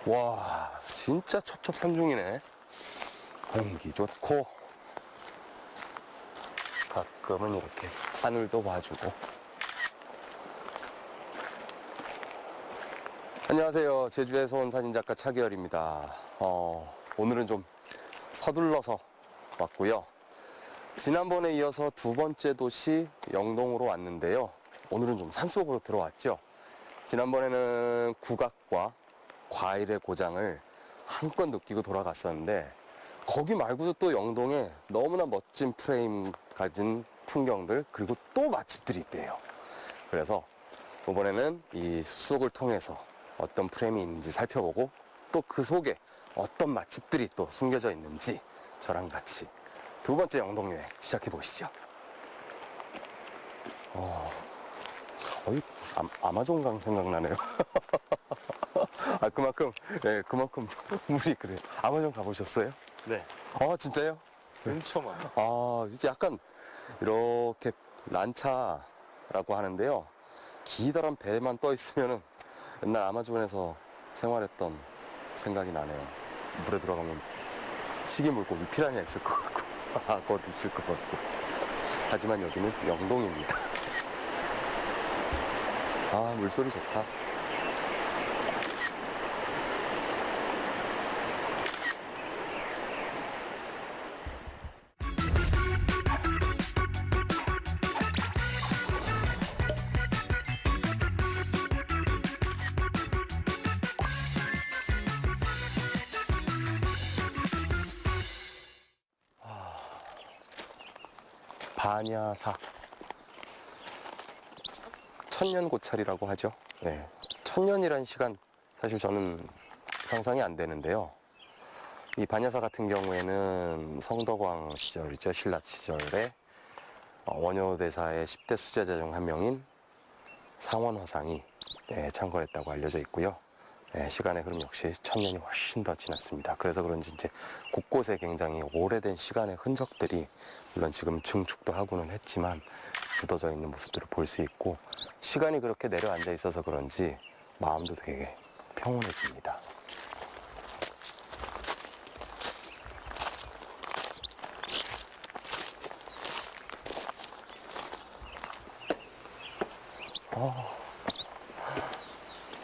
와, 진짜 첩첩산중이네. 공기 좋고, 가끔은 이렇게 하늘도 봐주고. 안녕하세요. 제주에서 온 사진작가 차기열입니다. 오늘은 좀 서둘러서 왔고요. 지난번에 이어서 두 번째 도시 영동으로 왔는데요. 오늘은 좀 산속으로 들어왔죠. 지난번에는 국악과 과일의 고장을 한껏 느끼고 돌아갔었는데, 거기 말고도 또 영동에 너무나 멋진 프레임 가진 풍경들, 그리고 또 맛집들이 있대요. 그래서 이번에는 이 숲속을 통해서 어떤 프레임이 있는지 살펴보고, 또 그 속에 어떤 맛집들이 또 숨겨져 있는지 저랑 같이 두 번째 영동 여행 시작해 보시죠. 아마존강 생각나네요. 그만큼 물이 그래요. 아마존 가보셨어요? 네. 진짜요? 엄청 많아. 이제 약간 이렇게 란차라고 하는데요. 기다란 배만 떠 있으면은 옛날 아마존에서 생활했던 생각이 나네요. 물에 들어가면 시계 물고기 피라냐 있을 것 같고, 악어도 있을 것 같고. 하지만 여기는 영동입니다. 물소리 좋다. 반야사. 천년고찰이라고 하죠. 네. 천년이란 시간 사실 저는 상상이 안 되는데요. 이 반야사 같은 경우에는 성덕왕 시절이죠. 신라 시절에 원효대사의 10대 수제자 중 한 명인 상원화상이 창건했다고 알려져 있고요. 시간의 흐름 역시 천년이 훨씬 더 지났습니다. 그래서 그런지 이제 곳곳에 굉장히 오래된 시간의 흔적들이, 물론 지금 증축도 하고는 했지만 굳어져 있는 모습들을 볼 수 있고, 시간이 그렇게 내려앉아 있어서 그런지 마음도 되게 평온해집니다.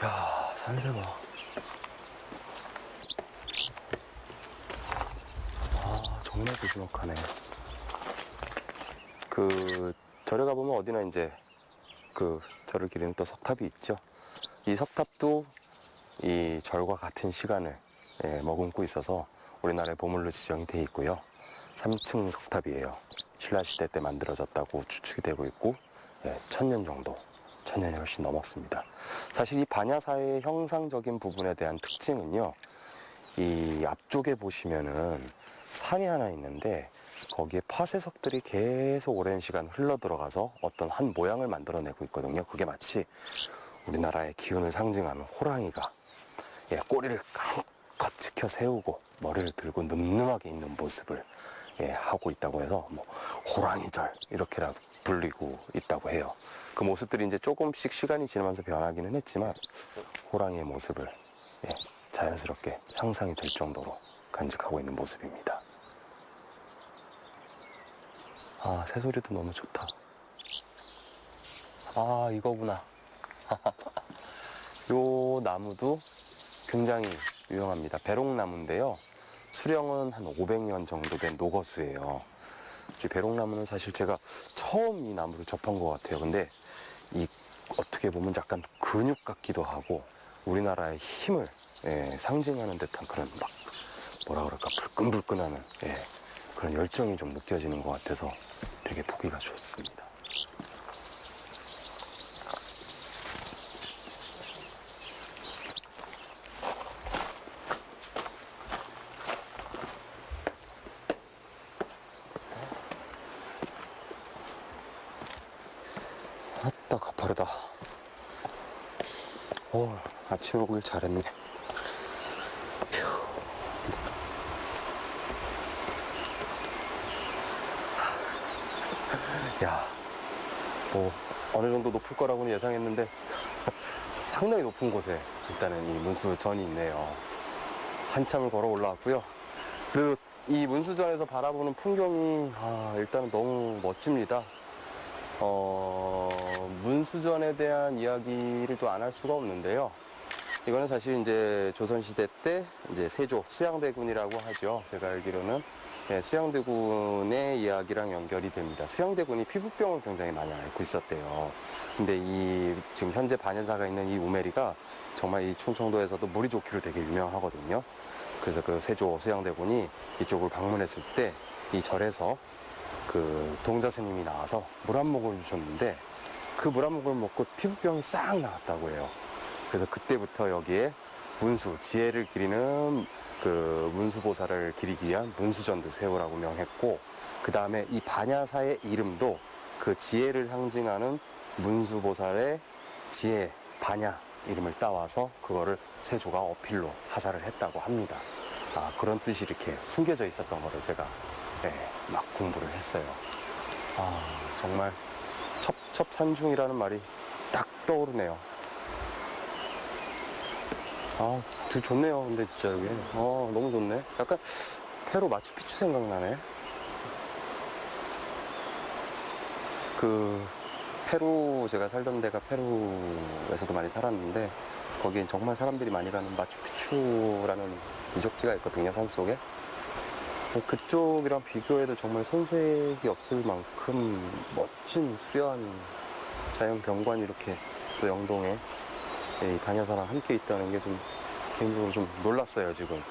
야, 산세 봐. 정말 부지런하네. 절에 가보면 어디나 이제 절을 기리는 또 석탑이 있죠. 이 석탑도 이 절과 같은 시간을 머금고 있어서 우리나라의 보물로 지정이 돼 있고요. 3층 석탑이에요. 신라시대 때 만들어졌다고 추측이 되고 있고, 천년 정도, 천년이 훨씬 넘었습니다. 사실 이 반야사의 형상적인 부분에 대한 특징은요, 이 앞쪽에 보시면은 산이 하나 있는데, 거기에 파쇄석들이 계속 오랜 시간 흘러 들어가서 어떤 한 모양을 만들어내고 있거든요. 그게 마치 우리나라의 기운을 상징하는 호랑이가 꼬리를 껏 지켜 세우고 머리를 들고 늠름하게 있는 모습을 하고 있다고 해서 뭐 호랑이절 이렇게라도 불리고 있다고 해요. 그 모습들이 이제 조금씩 시간이 지나면서 변하기는 했지만, 호랑이의 모습을 자연스럽게 상상이 될 정도로 간직하고 있는 모습입니다. 새소리도 너무 좋다. 이거구나. 요 나무도 굉장히 유명합니다. 배롱나무인데요. 수령은 한 500년 정도 된 녹어수예요. 이 배롱나무는 사실 제가 처음 이 나무를 접한 것 같아요. 근데 어떻게 보면 약간 근육 같기도 하고, 우리나라의 힘을 상징하는 듯한 그런 뭐라 그럴까, 불끈불끈하는 그런 열정이 좀 느껴지는 것 같아서 되게 보기가 좋습니다. 아따 가파르다. 아침에 오길 잘했네. 야, 어느 정도 높을 거라고는 예상했는데 상당히 높은 곳에 일단은 이 문수전이 있네요. 한참을 걸어 올라왔고요. 그리고 이 문수전에서 바라보는 풍경이 일단은 너무 멋집니다. 문수전에 대한 이야기를 또 안 할 수가 없는데요. 이거는 사실 이제 조선시대 때 이제 세조 수양대군이라고 하죠. 제가 알기로는 수양대군의 이야기랑 연결이 됩니다. 수양대군이 피부병을 굉장히 많이 앓고 있었대요. 근데 이 지금 현재 반야사가 있는 이 우메리가 정말 이 충청도에서도 물이 좋기로 되게 유명하거든요. 그래서 그 세조 수양대군이 이쪽을 방문했을 때 이 절에서 그 동자 스님이 나와서 물 한 모금을 주셨는데 그 물 한 모금을 먹고 피부병이 싹 나았다고 해요. 그래서 그때부터 여기에 문수, 지혜를 기리는 그 문수보살을 기리기 위한 문수전도 세우라고 명했고, 그 다음에 이 반야사의 이름도 그 지혜를 상징하는 문수보살의 지혜, 반야 이름을 따와서 그거를 세조가 어필로 하사를 했다고 합니다. 그런 뜻이 이렇게 숨겨져 있었던 거를 제가 막 공부를 했어요. 정말 첩첩산중이라는 말이 딱 떠오르네요. 되게 좋네요. 근데 진짜 여기 너무 좋네. 약간 페루 마추픽추 생각나네. 그 페루, 제가 살던 데가 페루에서도 많이 살았는데 거기엔 정말 사람들이 많이 가는 마추픽추라는 유적지가 있거든요, 산속에. 그쪽이랑 비교해도 정말 손색이 없을 만큼 멋진 수려한 자연 경관이 이렇게 또 영동에 이 반야사랑 함께 있다는 게 좀 개인적으로 좀 놀랐어요, 지금.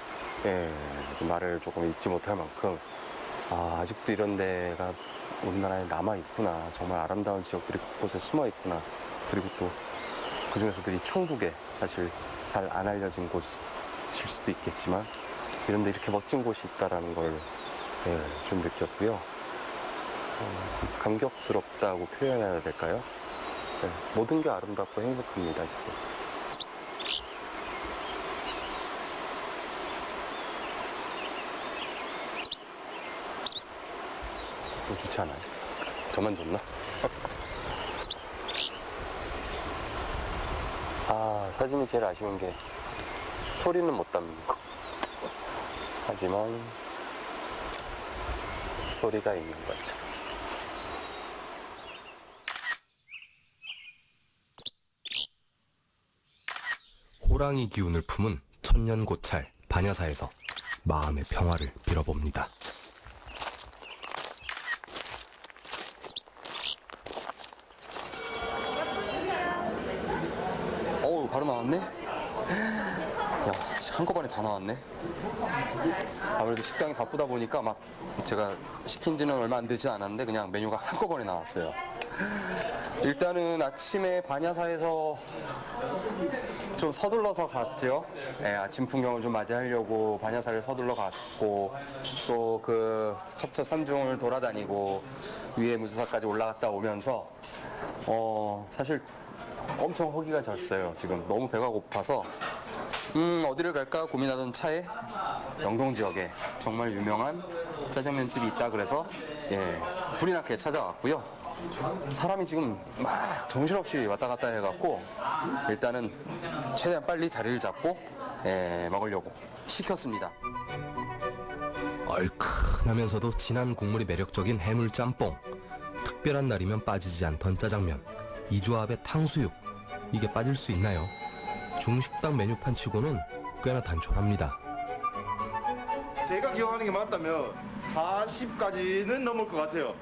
좀 말을 조금 잊지 못할 만큼 아직도 이런 데가 우리나라에 남아 있구나, 정말 아름다운 지역들이 곳곳에 숨어 있구나. 그리고 또 그 중에서도 이 충북에 사실 잘 안 알려진 곳일 수도 있겠지만 이런 데 이렇게 멋진 곳이 있다라는 걸 좀 느꼈고요. 감격스럽다고 표현해야 될까요? 모든 게 아름답고 행복합니다, 지금. 좋지 않아요? 저만 좋나? 사진이 제일 아쉬운 게 소리는 못 담고 하지만 소리가 있는 거죠. 호랑이 기운을 품은 천년고찰 반야사에서 마음의 평화를 빌어봅니다. 바로 나왔네? 야, 한꺼번에 다 나왔네. 아무래도 식당이 바쁘다 보니까 막 제가 시킨 지는 얼마 안 되지 않았는데 그냥 메뉴가 한꺼번에 나왔어요. 일단은 아침에 반야사에서 좀 서둘러서 갔죠. 아침 풍경을 좀 맞이하려고 반야사를 서둘러 갔고, 또 그 첩첩산중을 돌아다니고 위에 무수사까지 올라갔다 오면서 사실 엄청 허기가 졌어요. 지금 너무 배가 고파서 어디를 갈까 고민하던 차에 영동 지역에 정말 유명한 짜장면집이 있다 그래서 불이 나게 찾아왔고요. 사람이 지금 막 정신없이 왔다 갔다 해갖고 일단은 최대한 빨리 자리를 잡고 먹으려고 시켰습니다. 얼큰하면서도 진한 국물이 매력적인 해물 짬뽕, 특별한 날이면 빠지지 않던 짜장면, 이 조합의 탕수육, 이게 빠질 수 있나요? 중식당 메뉴판 치고는 꽤나 단촐합니다. 제가 기억하는 게 맞다면 40까지는 넘을 것 같아요.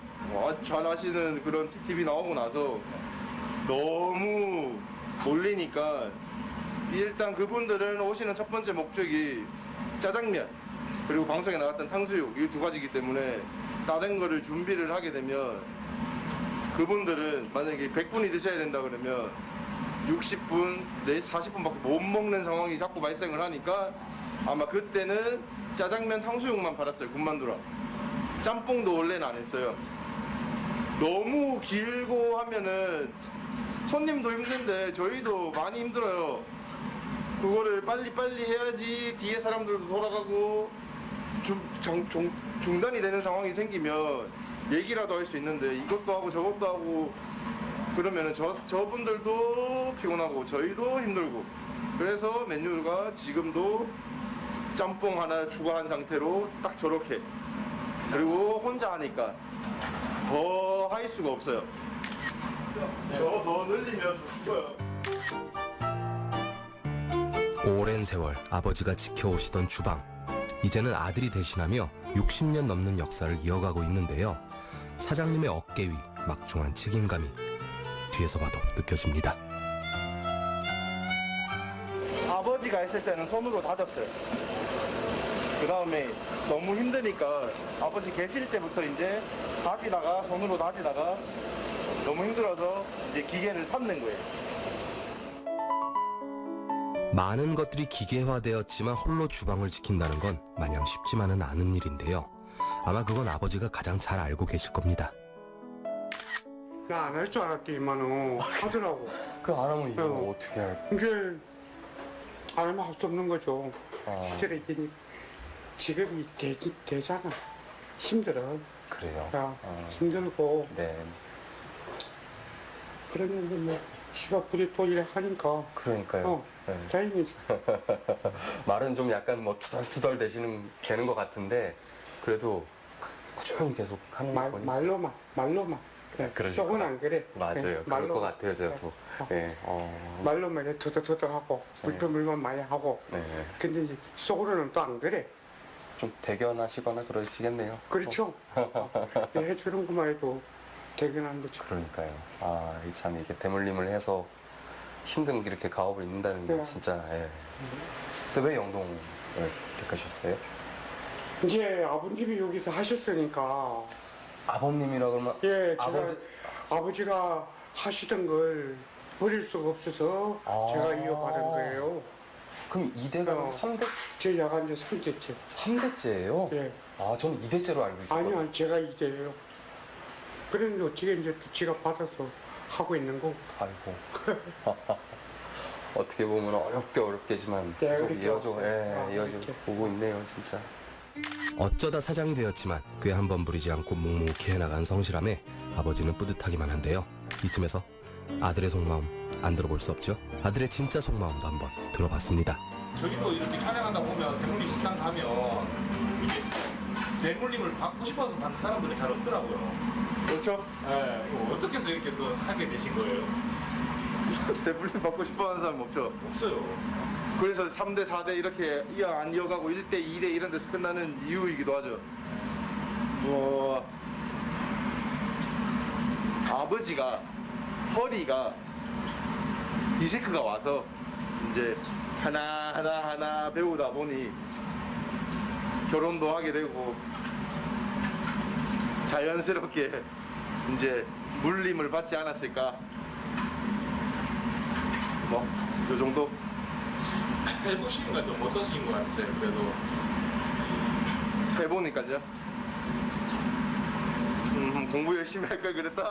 잘 하시는 그런 TV 나오고 나서 너무 몰리니까 일단 그분들은 오시는 첫 번째 목적이 짜장면 그리고 방송에 나왔던 탕수육 이 두 가지이기 때문에 다른 거를 준비를 하게 되면 그분들은 만약에 100분이 드셔야 된다 그러면 60분, 40분밖에 못 먹는 상황이 자꾸 발생을 하니까 아마 그때는 짜장면 탕수육만 팔았어요. 군만두랑 짬뽕도 원래는 안 했어요. 너무 길고 하면은 손님도 힘든데 저희도 많이 힘들어요. 그거를 빨리빨리 해야지 뒤에 사람들도 돌아가고 중단이 되는 상황이 생기면 얘기라도 할 수 있는데 이것도 하고 저것도 하고 그러면은 저분들도 피곤하고 저희도 힘들고, 그래서 메뉴가 지금도 짬뽕 하나 추가한 상태로 딱 저렇게. 그리고 혼자 하니까 더 할 수가 없어요. 저 더 늘리면 저 죽어요. 오랜 세월 아버지가 지켜오시던 주방. 이제는 아들이 대신하며 60년 넘는 역사를 이어가고 있는데요. 사장님의 어깨 위 막중한 책임감이 뒤에서 봐도 느껴집니다. 아버지가 했을 때는 손으로 다졌어요. 그 다음에 너무 힘드니까 아버지 계실 때부터 이제 다지다가 손으로 다지다가 너무 힘들어서 이제 기계를 샀는 거예요. 많은 것들이 기계화되었지만 홀로 주방을 지킨다는 건 마냥 쉽지만은 않은 일인데요. 아마 그건 아버지가 가장 잘 알고 계실 겁니다. 나 안 할 줄 알았더니만은 하더라고. 그 안 하면 이거 어. 어떻게 할? 이제 안 하면 할 수 없는 거죠. 아. 실제로 이게 직업이 되잖아. 힘들어. 그래요. 야, 아. 힘들고 네. 그러면 뭐 지가 부리 또 일을 하니까 그러니까요. 네. 다행이죠. 말은 좀 약간 뭐 투덜투덜 되는 것 같은데 그래도 꾸준히 계속 하는 거 보니까 말로만. 네. 그러실 속은 것 안 그래. 맞아요. 네, 그럴 것 말로만. 같아요, 저도. 예. 말로만 이렇게 터덕터덕하고 불평불만 많이 하고. 네. 근데 이제 속으로는 또 안 그래. 좀 대견하시거나 그러시겠네요. 그렇죠. 해주는 것만 해도 대견한 거죠. 그러니까요. 아, 참 이게 대물림을 해서 힘든 이렇게 가업을 잇는다는 게 네. 진짜. 예. 근데 왜 영동을 택하셨어요? 이제 아버님이 여기서 하셨으니까 아버님이라 그러면 예, 제가 아버지- 아버지가 하시던 걸 버릴 수가 없어서 아. 제가 이어받은 거예요. 그럼 2대가 어. 3대 제 야간 이제 3대째. 3대째예요? 예. 아, 저는 2대째로 알고 있었거든요. 아니요, 제가 이제요. 그런데 어떻게 이제 또 지가 받아서 하고 있는 거. 아이고. 어떻게 보면 어렵게지만 네, 계속 이렇게 이어져, 왔어요. 이어져 이렇게. 오고 있네요, 진짜. 어쩌다 사장이 되었지만 꽤 한 번 부리지 않고 묵묵히 해나간 성실함에 아버지는 뿌듯하기만 한데요. 이쯤에서 아들의 속마음 안 들어볼 수 없죠? 아들의 진짜 속마음도 한번 들어봤습니다. 저기도 이렇게 촬영하다 보면 대물림 식당 가면 이게 대물림을 받고 싶어서 받는 사람들이 잘 없더라고요. 그렇죠? 예, 이거 어떻게 해서 이렇게 또 하게 되신 거예요? 대불림 받고 싶어 하는 사람 없죠? 없어요. 그래서 3대, 4대 이렇게 안 이어가고 1대, 2대 이런 데서 끝나는 이유이기도 하죠. 아버지가 허리가 디스크가 와서 이제 하나 배우다 보니 결혼도 하게 되고 자연스럽게 이제 물림을 받지 않았을까. 뭐, 요 정도? 해보시니까 좀 어떠신 것 같으세요? 그래도 해보니까요. 공부 열심히 할 걸 그랬다.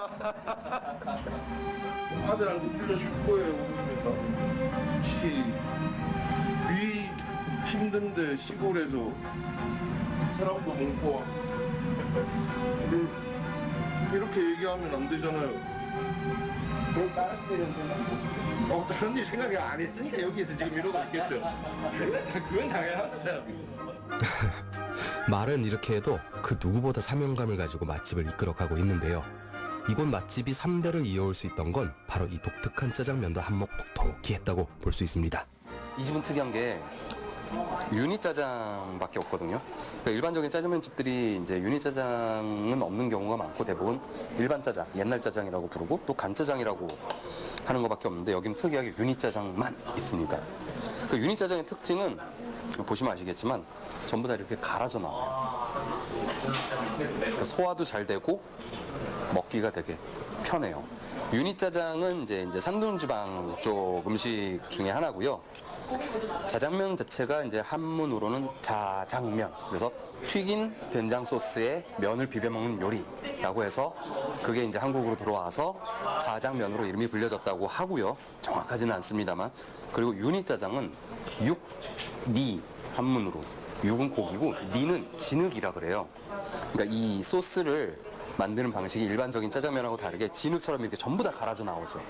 아들한테 빌려줄 거예요, 그러니까. 혹시 위 힘든데 시골에서 사람도 많고 이렇게 얘기하면 안 되잖아요. 다른 일은 생각 다른 일 생각을 안 했으니까 여기에서 지금 이러고 있겠죠. 그건 당연하죠. 말은 이렇게 해도 그 누구보다 사명감을 가지고 맛집을 이끌어가고 있는데요. 이곳 맛집이 3대를 이어올 수 있던 건 바로 이 독특한 짜장면도 한몫 톡톡히 했다고 볼 수 있습니다. 이 집은 특이한 게 유니 짜장밖에 없거든요. 그러니까 일반적인 짜장면 집들이 이제 유니 짜장은 없는 경우가 많고 대부분 일반 짜장, 옛날 짜장이라고 부르고 또 간짜장이라고 하는 것밖에 없는데 여기는 특이하게 유니 짜장만 있습니다. 그 유니 짜장의 특징은 보시면 아시겠지만 전부 다 이렇게 갈아져 나와요. 그러니까 소화도 잘 되고 먹기가 되게 편해요. 유니 짜장은 이제 산둥지방 쪽 음식 중에 하나고요. 자장면 자체가 이제 한문으로는 자장면, 그래서 튀긴 된장 소스에 면을 비벼 먹는 요리라고 해서 그게 이제 한국으로 들어와서 자장면으로 이름이 불려졌다고 하고요. 정확하지는 않습니다만. 그리고 유니 짜장은 니 한문으로 육은 고기고 니는 진흙이라 그래요. 그러니까 이 소스를 만드는 방식이 일반적인 짜장면하고 다르게 진흙처럼 이렇게 전부 다 갈아져 나오죠.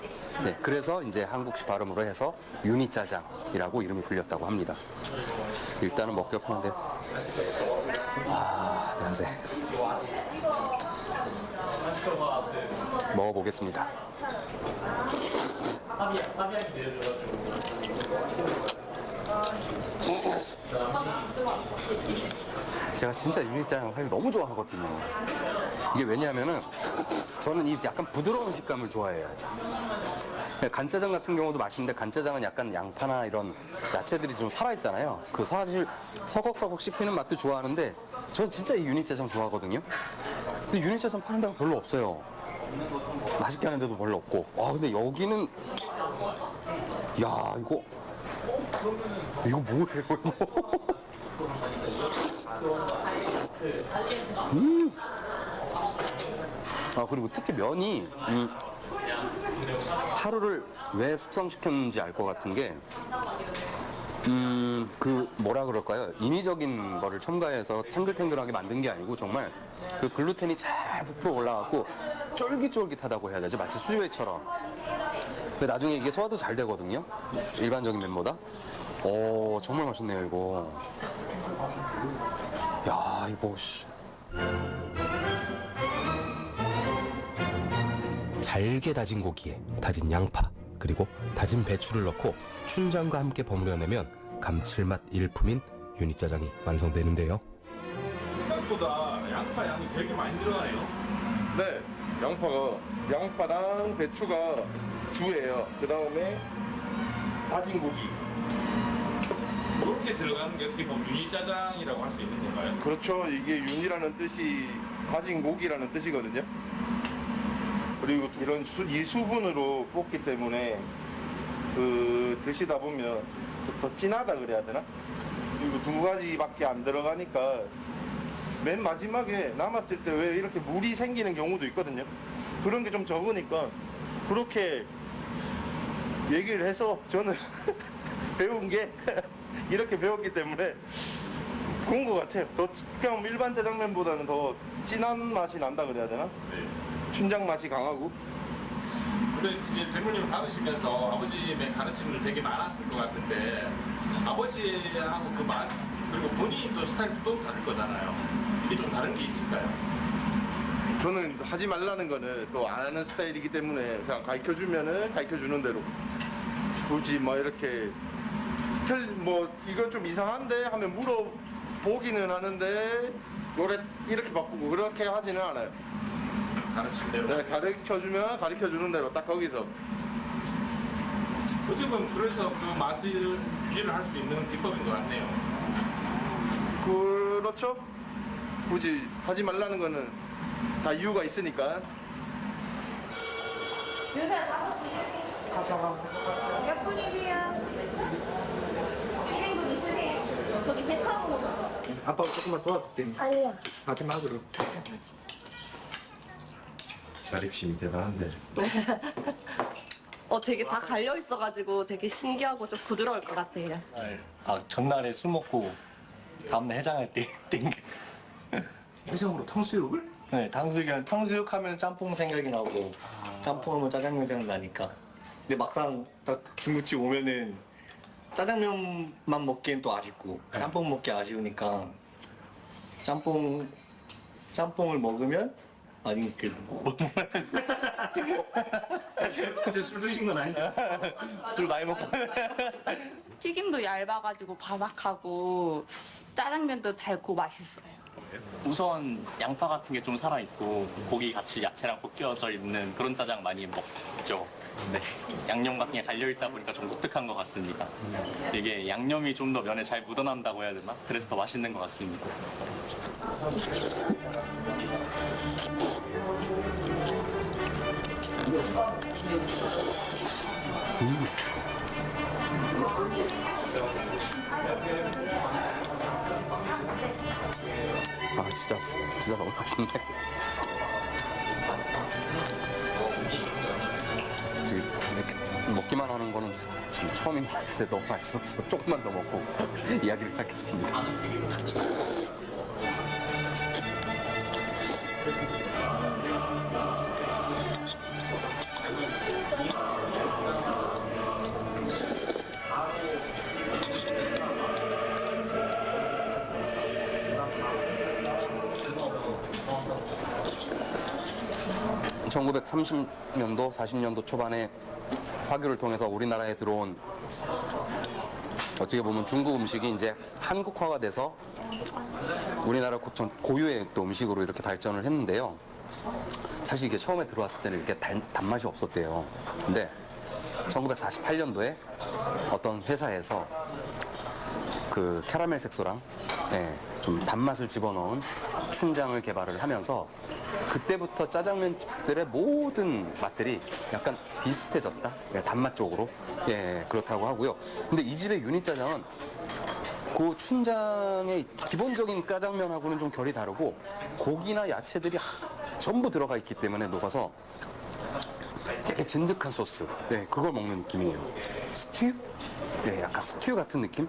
네, 그래서 이제 한국식 발음으로 해서 유니짜장이라고 이름이 불렸다고 합니다. 일단은 먹기 편한데, 아, 냄새. 먹어보겠습니다. 제가 진짜 유니짜장 사실 너무 좋아하거든요. 이게 왜냐하면은 저는 이 약간 부드러운 식감을 좋아해요. 간짜장 같은 경우도 맛있는데 간짜장은 약간 양파나 이런 야채들이 좀 살아있잖아요. 그 사실 서걱서걱 씹히는 맛도 좋아하는데 저는 진짜 이 유니짜장 좋아하거든요. 근데 유니짜장 파는 데가 별로 없어요. 맛있게 하는 데도 별로 없고. 와, 근데 여기는 야, 이거 뭐예요, 이거? 아, 그리고 특히 면이 하루를 왜 숙성시켰는지 알 것 같은 게 그 뭐라 그럴까요? 인위적인 거를 첨가해서 탱글탱글하게 만든 게 아니고 정말 그 글루텐이 잘 부풀어 올라가고 쫄깃쫄깃하다고 해야 되죠. 마치 수제회처럼. 근데 나중에 이게 소화도 잘 되거든요. 일반적인 면보다. 오, 정말 맛있네요, 이거. 야, 이거 씨. 잘게 다진 고기에 다진 양파 그리고 다진 배추를 넣고 춘장과 함께 버무려내면 감칠맛 일품인 유니짜장이 완성되는데요. 생각보다 양파 양이 되게 많이 들어가네요. 네, 양파랑 배추가 주예요. 그 다음에 다진 고기. 이렇게 들어가는 게 어떻게 보면 유니짜장이라고 할 수 있는 건가요? 그렇죠. 이게 윤이라는 뜻이 다진 고기라는 뜻이거든요. 그리고 이런 이 수분으로 볶기 때문에 그 드시다 보면 더 진하다 그래야 되나? 그리고 두 가지밖에 안 들어가니까 맨 마지막에 남았을 때 왜 이렇게 물이 생기는 경우도 있거든요. 그런 게 좀 적으니까 그렇게 얘기를 해서 저는 배운 게 이렇게 배웠기 때문에 그런 것 같아요. 더 그냥 일반 짜장면보다는 더 진한 맛이 난다 그래야 되나? 네. 춘장 맛이 강하고. 근데 이제 대물림을 받으시면서 아버지의 가르침도 되게 많았을 것 같은데 아버지하고 그 맛 그리고 본인 또 스타일도 또 다를 거잖아요. 이게 좀 다른 게 있을까요? 저는 하지 말라는 거는 또 아는 스타일이기 때문에 그냥 가르쳐주면은 가르쳐주는 대로 굳이 뭐 이렇게 뭐 이거 좀 이상한데 하면 물어보기는 하는데 노래 이렇게 바꾸고 그렇게 하지는 않아요. 가르친 대로. 네, 가르쳐주면 가르쳐주는 대로 딱 거기서. 어떻게 보면 그래서 그 맛을 유지를 할 수 있는 비법인 것 같네요. 그렇죠. 굳이 하지 말라는 거는 다 이유가 있으니까. 몇 분이세요? 1인분 있으세요? 저기 백화점 아빠가 조금만 도와줄게. 아니야. 하지 마, 그럼. 자립심이 대단한데. 되게 다 갈려 있어가지고 되게 신기하고 좀 부드러울 것 같아요. 아, 전날에 술 먹고 다음날 해장할 때 땡겨. 해장으로 탕수육을? 네, 탕수육 하면 짬뽕 생각이 나고 짬뽕 하면 짜장면 생각나니까. 근데 막상 딱 중국집 오면은 짜장면만 먹기엔 또 아쉽고 짬뽕 먹기 아쉬우니까 짬뽕을 먹으면 아니 이제 술 드신 건 아니죠? 술 많이 먹고 튀김도 얇아가지고 바삭하고 짜장면도 달고 맛있어요. 우선 양파 같은 게 좀 살아있고 고기 같이 야채랑 볶여져 있는 그런 짜장 많이 먹죠. 네. 양념 같은 게 달려있다 보니까 좀 독특한 것 같습니다. 이게 양념이 좀 더 면에 잘 묻어난다고 해야 되나? 그래서 더 맛있는 것 같습니다. 아, 진짜 너무 맛있네. 지금 이렇게 먹기만 하는 거는 좀 처음인 것 같은데 너무 맛있어서 조금만 더 먹고 이야기를 하겠습니다. 1930년도, 40년도 초반에 화교를 통해서 우리나라에 들어온 어떻게 보면 중국 음식이 이제 한국화가 돼서 우리나라 고유의 또 음식으로 이렇게 발전을 했는데요. 사실 이게 처음에 들어왔을 때는 이렇게 단맛이 없었대요. 근데 1948년도에 어떤 회사에서 그 캐러멜 색소랑 좀 단맛을 집어넣은 춘장을 개발을 하면서 그때부터 짜장면 집들의 모든 맛들이 약간 비슷해졌다. 단맛 쪽으로. 그렇다고 하고요. 근데 이 집의 유니짜장은 그 춘장의 기본적인 짜장면하고는 좀 결이 다르고 고기나 야채들이 전부 들어가 있기 때문에 녹아서 되게 진득한 소스. 그걸 먹는 느낌이에요. 스튜? 약간 스튜 같은 느낌?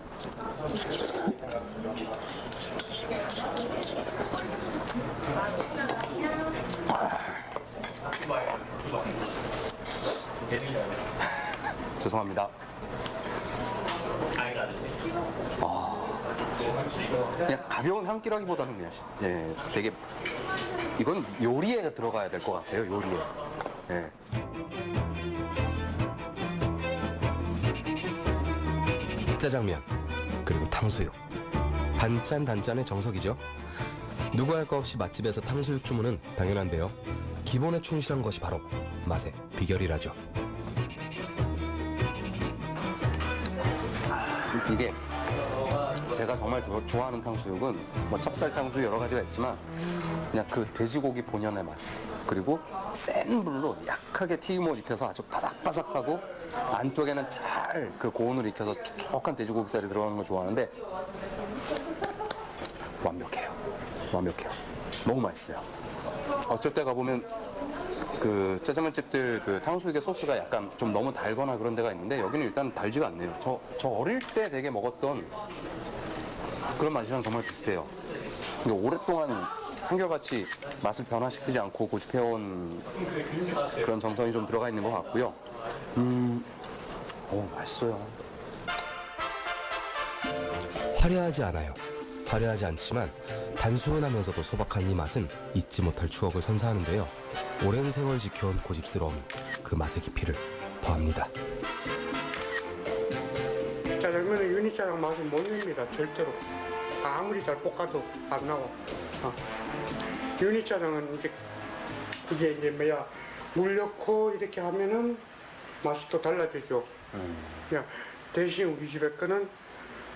죄송합니다. 그냥 가벼운 한 끼라기보다는 그냥 되게 이건 요리에 들어가야 될 것 같아요. 요리에. 짜장면 그리고 탕수육 단짠 단짠의 정석이죠. 누구 할 거 없이 맛집에서 탕수육 주문은 당연한데요. 기본에 충실한 것이 바로 맛의 비결이라죠. 이게 제가 정말 좋아하는 탕수육은 뭐 찹쌀 탕수육 여러 가지가 있지만 그냥 그 돼지고기 본연의 맛 그리고 센 불로 약하게 튀김옷 입혀서 아주 바삭바삭하고 안쪽에는 잘 그 고온을 익혀서 촉촉한 돼지고기살이 들어가는 걸 좋아하는데 완벽해요. 너무 맛있어요. 어쩔 때 가보면 그 짜장면집들 그 탕수육의 소스가 약간 좀 너무 달거나 그런 데가 있는데 여기는 일단 달지가 않네요. 저 어릴 때 되게 먹었던 그런 맛이랑 정말 비슷해요. 근데 오랫동안 한결같이 맛을 변화시키지 않고 고집해온 그런 정성이 좀 들어가 있는 것 같고요. 맛있어요. 화려하지 않아요. 화려하지 않지만 단순하면서도 소박한 이 맛은 잊지 못할 추억을 선사하는데요. 오랜 세월 지켜온 고집스러움이 그 맛의 깊이를 더합니다. 짜장면은 유니짜장 맛을 못 냅니다. 절대로. 아무리 잘 볶아도 안 나와. 유니짜장은 이제 그게 이제 물 넣고 이렇게 하면은 맛이 또 달라지죠. 그냥 대신 우리 집에 거는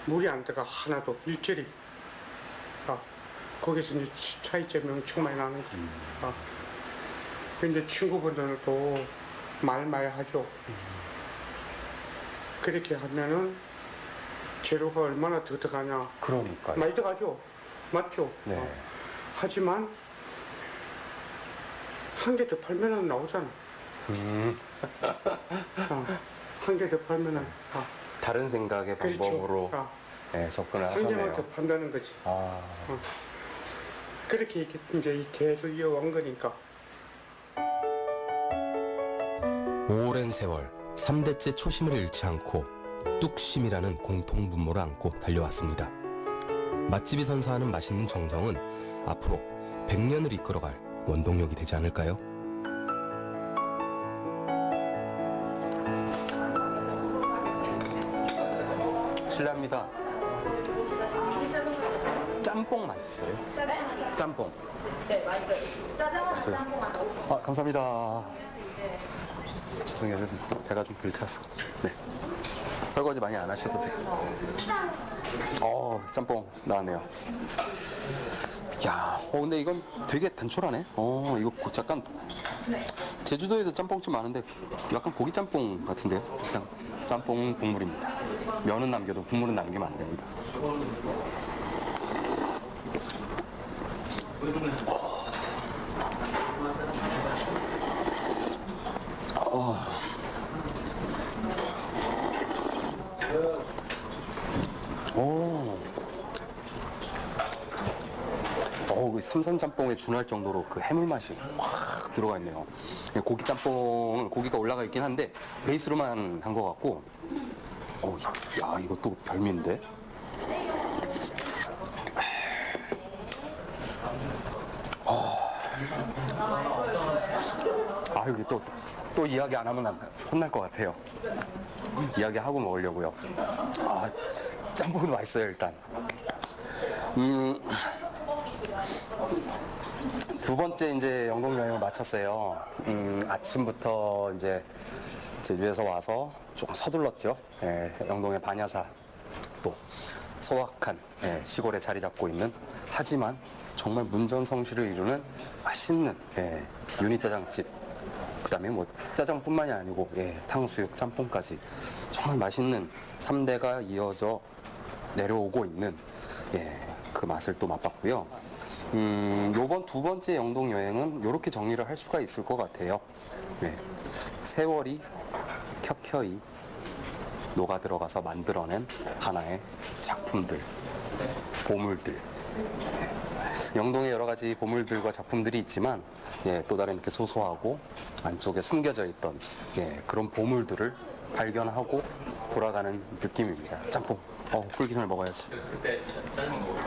물이 안 들어가 하나도 일절이. 거기서 이제 차이점이 엄청 많이 나는 거예요. 근데 친구분들도 말 많이 하죠. 그렇게 하면은 재료가 얼마나 더 들어가냐. 그러니까요. 많이 들어가죠. 맞죠? 네. 하지만 한 개 더 팔면은 나오잖아. 한 개 더 팔면은. 다른 생각의 방법으로 접근을 한 개만 하셨네요. 더 판다는 거지. 그렇게 이제 계속 이어온 거니까. 오랜 세월 3대째 초심을 잃지 않고 뚝심이라는 공통분모를 안고 달려왔습니다. 맛집이 선사하는 맛있는 정성은 앞으로 100년을 이끌어갈 원동력이 되지 않을까요? 실례합니다. 짬뽕 맛있어요? 짬뽕. 네, 맞아요. 짜장면 맛있어요. 짬뽕 하나. 감사합니다. 죄송해요. 배가 좀 불차서. 네. 설거지 많이 안 하셔도 돼요. 짬뽕 나왔네요. 야, 근데 이건 되게 단촐하네. 이거 약간 제주도에도 짬뽕집 많은데 약간 고기 짬뽕 같은데요. 일단 짬뽕은 국물입니다. 면은 남겨도 국물은 남기면 안 됩니다. 그 삼선짬뽕에 준할 정도로 그 해물 맛이 확 들어가 있네요. 고기 짬뽕은 고기가 올라가 있긴 한데 베이스로만 한 것 같고, 야, 이것도 별미인데? 아, 여기 또 이야기 안 하면 혼날 것 같아요. 이야기하고 먹으려고요. 아, 짬뽕도 맛있어요, 일단. 두 번째 이제 영동 여행을 마쳤어요. 아침부터 이제 제주에서 와서 조금 서둘렀죠. 예, 영동의 반야사 또 소박한 시골에 자리 잡고 있는, 하지만 정말 문전성시를 이루는 맛있는 유니짜장집, 그다음에 뭐 짜장뿐만이 아니고 탕수육, 짬뽕까지 정말 맛있는 3대가 이어져 내려오고 있는 그 맛을 또 맛봤고요. 요번 두 번째 영동 여행은 이렇게 정리를 할 수가 있을 것 같아요. 세월이 켜켜이 녹아 들어가서 만들어낸 하나의 작품들, 보물들. 영동에 여러 가지 보물들과 작품들이 있지만 또 다른 이렇게 소소하고 안쪽에 숨겨져 있던 그런 보물들을 발견하고 돌아가는 느낌입니다. 짬뽕. 끓기 전에 먹어야지. 그때 짜장면 먹어요.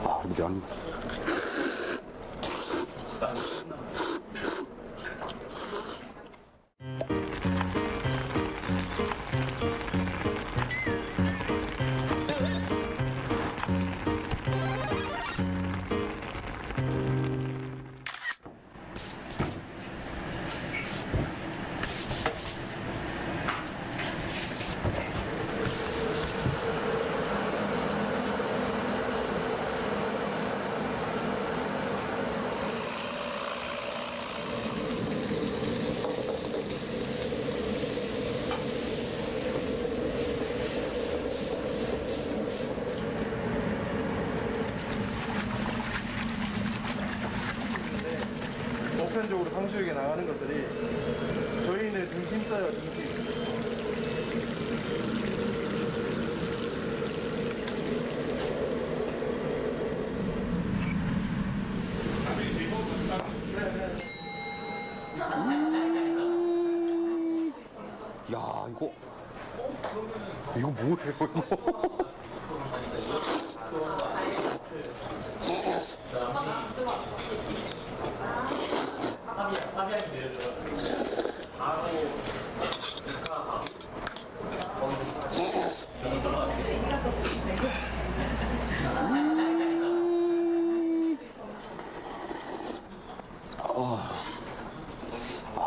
아, 면. 보편적으로 탕수육에 나가는 것들이 저희는 등심 써요, 등심. 야, 이거 뭐예요, 이거?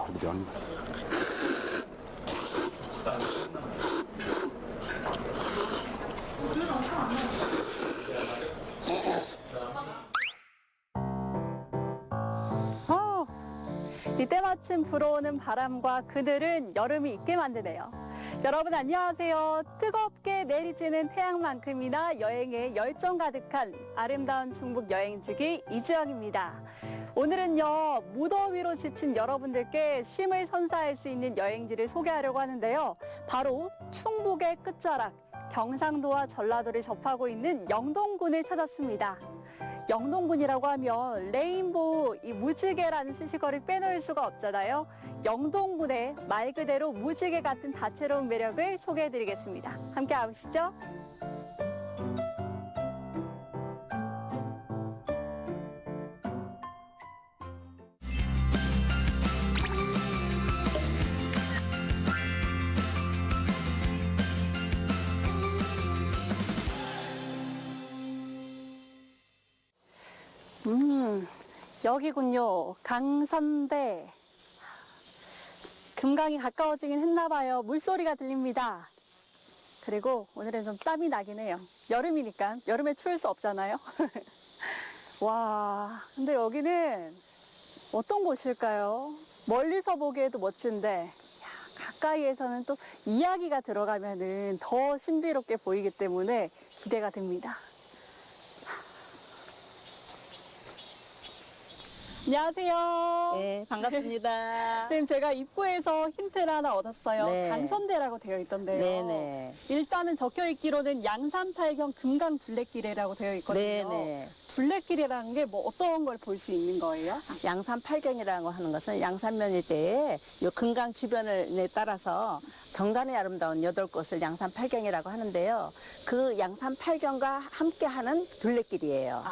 그래도 면. 이때 마침 불어오는 바람과 그늘은 여름이 있게 만드네요. 여러분 안녕하세요. 뜨겁게 내리쬐는 태양만큼이나 여행에 열정 가득한 아름다운 충북 여행지기 이주영입니다. 오늘은요, 무더위로 지친 여러분들께 쉼을 선사할 수 있는 여행지를 소개하려고 하는데요. 바로 충북의 끝자락, 경상도와 전라도를 접하고 있는 영동군을 찾았습니다. 영동군이라고 하면 레인보우, 이 무지개라는 수식어를 빼놓을 수가 없잖아요. 영동군의 말 그대로 무지개 같은 다채로운 매력을 소개해드리겠습니다. 함께 가보시죠. 여기군요. 강산대. 금강이 가까워지긴 했나봐요. 물소리가 들립니다. 그리고 오늘은 좀 땀이 나긴 해요. 여름이니까. 여름에 추울 수 없잖아요. 와, 근데 여기는 어떤 곳일까요? 멀리서 보기에도 멋진데 가까이에서는 또 이야기가 들어가면은 더 신비롭게 보이기 때문에 기대가 됩니다. 안녕하세요. 네, 반갑습니다. 선생님, 제가 입구에서 힌트를 하나 얻었어요. 네. 강선대라고 되어 있던데요. 네네. 일단은 적혀 있기로는 양산팔경 금강 둘레길이라고 되어 있거든요. 네네. 둘레길이라는 게 뭐 어떤 걸 볼 수 있는 거예요? 양산팔경이라고 하는 것은 양산면일대에 요 금강 주변을 따라서 경관이 아름다운 8곳을 양산팔경이라고 하는데요. 그 양산팔경과 함께하는 둘레길이에요.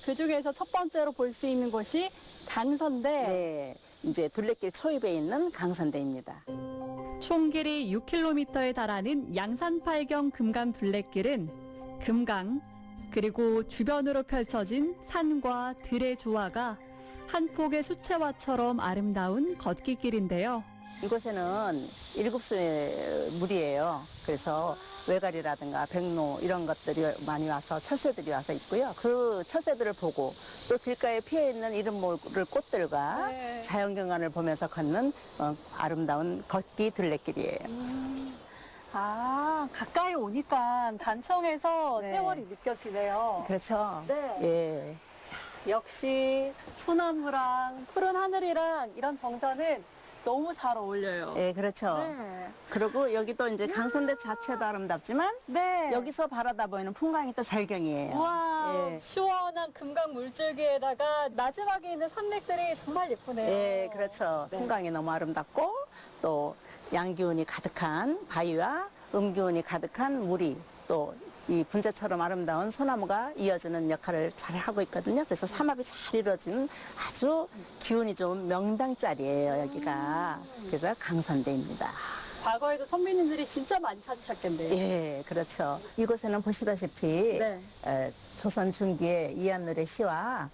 그 중에서 첫 번째로 볼 수 있는 곳이 강선대. 네, 이제 둘레길 초입에 있는 강선대입니다. 총 길이 6km에 달하는 양산팔경 금강 둘레길은 금강 그리고 주변으로 펼쳐진 산과 들의 조화가 한 폭의 수채화처럼 아름다운 걷기길인데요. 이곳에는 일국수의 물이에요. 그래서 외가리라든가 백로 이런 것들이 많이 와서 철새들이 와서 있고요. 그 철새들을 보고 또 길가에 피어 있는 이름 모를 꽃들과 자연경관을 보면서 걷는 아름다운 걷기 둘레길이에요. 가까이 오니까 단청에서 네. 세월이 느껴지네요. 그렇죠. 네. 예. 역시 소나무랑 푸른 하늘이랑 이런 정자는 너무 잘 어울려요. 예, 그렇죠. 네. 그리고 여기도 이제 강선대 자체도 아름답지만 네. 여기서 바라다 보이는 풍광이 또 절경이에요. 와, 예. 시원한 금강 물줄기에다가 마지막에 있는 산맥들이 정말 예쁘네요. 예, 그렇죠. 네. 풍광이 너무 아름답고 또 양기운이 가득한 바위와 음기운이 가득한 물이 또 이 분재처럼 아름다운 소나무가 이어주는 역할을 잘 하고 있거든요. 그래서 삼합이 잘 이루어진 아주 기운이 좋은 명당자리예요, 여기가. 그래서 강선대입니다. 과거에도 선비님들이 진짜 많이 찾으셨겠네요. 예, 그렇죠. 이곳에는 보시다시피 네. 조선 중기에 이한늘의 시와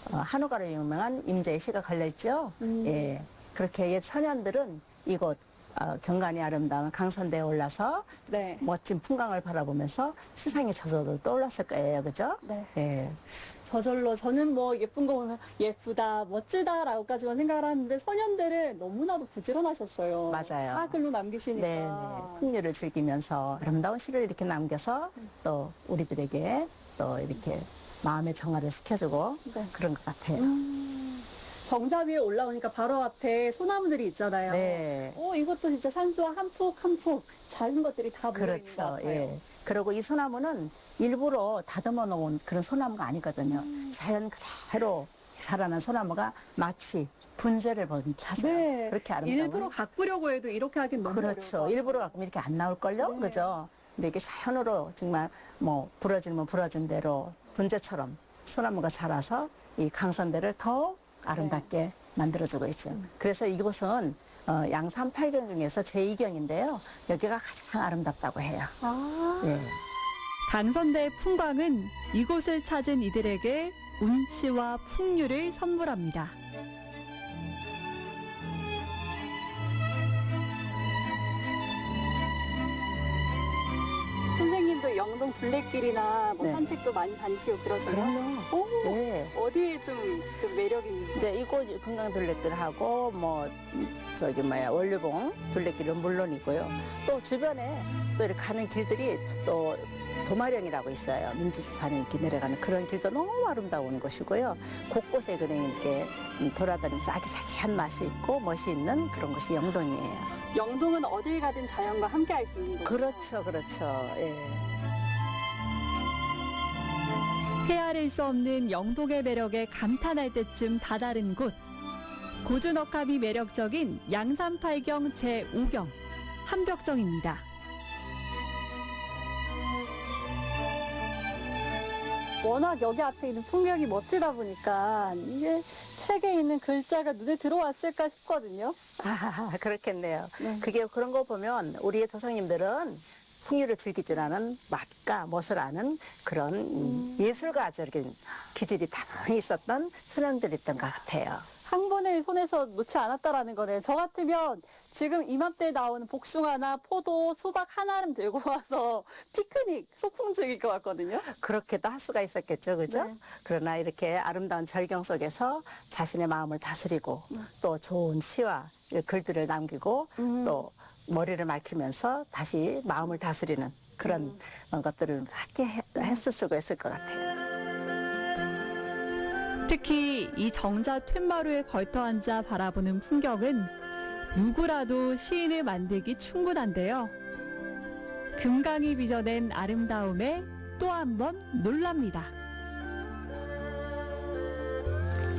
한우가로 유명한 임자의 시가 걸려있죠. 예, 그렇게 옛 선현들은 이곳 경관이 아름다운 강선대에 올라서 네. 멋진 풍광을 바라보면서 시상의 저절로 떠올랐을 거예요, 그죠? 네. 예. 저절로 저는 뭐 예쁜 거 보면 예쁘다, 멋지다라고까지만 생각을 하는데 소년들은 너무나도 부지런하셨어요. 맞아요. 다 글로 남기시니까. 네, 풍류를 즐기면서 아름다운 시를 이렇게 남겨서 또 우리들에게 또 이렇게 마음의 정화를 시켜주고 네. 그런 것 같아요. 정자 위에 올라오니까 바로 앞에 소나무들이 있잖아요. 네. 이것도 진짜 산수와 한 폭 한 폭 작은 것들이 다 모여 있는 것 그렇죠. 같아요. 예. 그리고 이 소나무는 일부러 다듬어 놓은 그런 소나무가 아니거든요. 자연 그대로 자라는 소나무가 마치 분재를 본 듯하죠. 네. 그렇게 아름다운. 일부러 가꾸려고 해도 이렇게 하긴 너무 그렇죠. 어려워요. 일부러 가꾸면 이렇게 안 나올걸요? 네. 그죠? 근데 이게 자연으로 정말 뭐 부러지면 부러진 대로 분재처럼 소나무가 자라서 이 강선대를 더 아름답게 만들어주고 있죠. 그래서 이곳은 양산팔경 중에서 제2경인데요. 여기가 가장 아름답다고 해요. 예. 강선대의 풍광은 이곳을 찾은 이들에게 운치와 풍류를 선물합니다. 선생님도 영동 둘레길이나 뭐 네. 산책도 많이 다니시고 그러세요? 그럼요. 오, 네. 어디에 좀 매력이 있는 거예요? 이제 이곳 금강 둘레길하고 원류봉 둘레길은 물론이고요. 또 주변에 또 이렇게 가는 길들이 또 도마령이라고 있어요. 민주수산에 이렇게 내려가는 그런 길도 너무 아름다운 곳이고요. 곳곳에 그냥 이렇게 돌아다니면서 아기자기한 맛이 있고 멋이 있는 그런 곳이 영동이에요. 영동은 어딜 가든 자연과 함께 할 수 있는 거죠. 그렇죠, 그렇죠. 예. 헤아릴 수 없는 영동의 매력에 감탄할 때쯤 다다른 곳. 고즈넉함이 매력적인 양산팔경 제5경 한벽정입니다. 워낙 여기 앞에 있는 풍경이 멋지다 보니까 이게 책에 있는 글자가 눈에 들어왔을까 싶거든요. 그렇겠네요. 네. 그게 그런 거 보면 우리의 조상님들은 풍류를 즐길 줄 아는 맛과 멋을 아는 그런 예술가적인 기질이 다분히 있었던 소년들이었던 것 같아요. 한 번에 손에서 놓지 않았다라는 거네요. 저 같으면 지금 이맘때 나오는 복숭아나 포도, 수박 하나는 들고 와서 피크닉, 소풍 즐길 것 같거든요. 그렇게도 할 수가 있었겠죠, 그죠? 네. 그러나 이렇게 아름다운 절경 속에서 자신의 마음을 다스리고 또 좋은 시와 글들을 남기고 또 머리를 막히면서 다시 마음을 다스리는 그런 것들을 함께 했을 수가 있을 것 같아요. 특히 이 정자 툇마루에 걸터 앉아 바라보는 풍경은 누구라도 시인을 만들기 충분한데요. 금강이 빚어낸 아름다움에 또 한 번 놀랍니다.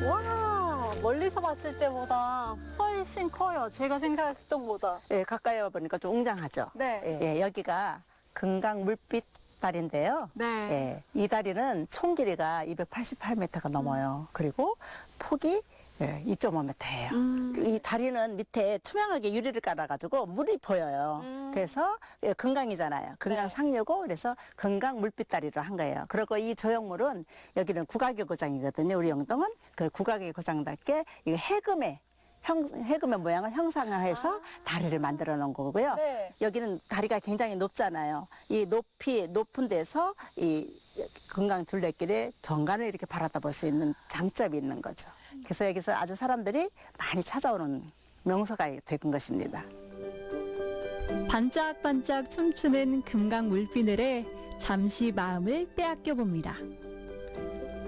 와, 멀리서 봤을 때보다 훨씬 커요. 제가 생각했던 것보다. 예, 가까이 와보니까 좀 웅장하죠. 네. 예, 여기가 금강 물빛 다리인데요. 네. 예, 이 다리는 총 길이가 288m가 넘어요. 그리고 폭이 2.5m예요. 이 다리는 밑에 투명하게 유리를 깔아가지고 물이 보여요. 그래서 금강이잖아요. 금강 네. 상류고 그래서 금강 물빛다리로 한 거예요. 그리고 이 조형물은 여기는 국악의 고장이거든요. 우리 영동은 그 국악의 고장답게 이 해금의 모양을 형상화해서 다리를 만들어 놓은 거고요. 네. 여기는 다리가 굉장히 높잖아요. 이 높은 데서 이 금강 둘레길에 경관을 이렇게 바라다 볼 수 있는 장점이 있는 거죠. 그래서 여기서 아주 사람들이 많이 찾아오는 명소가 된 것입니다. 반짝반짝 춤추는 금강 물비늘에 잠시 마음을 빼앗겨 봅니다.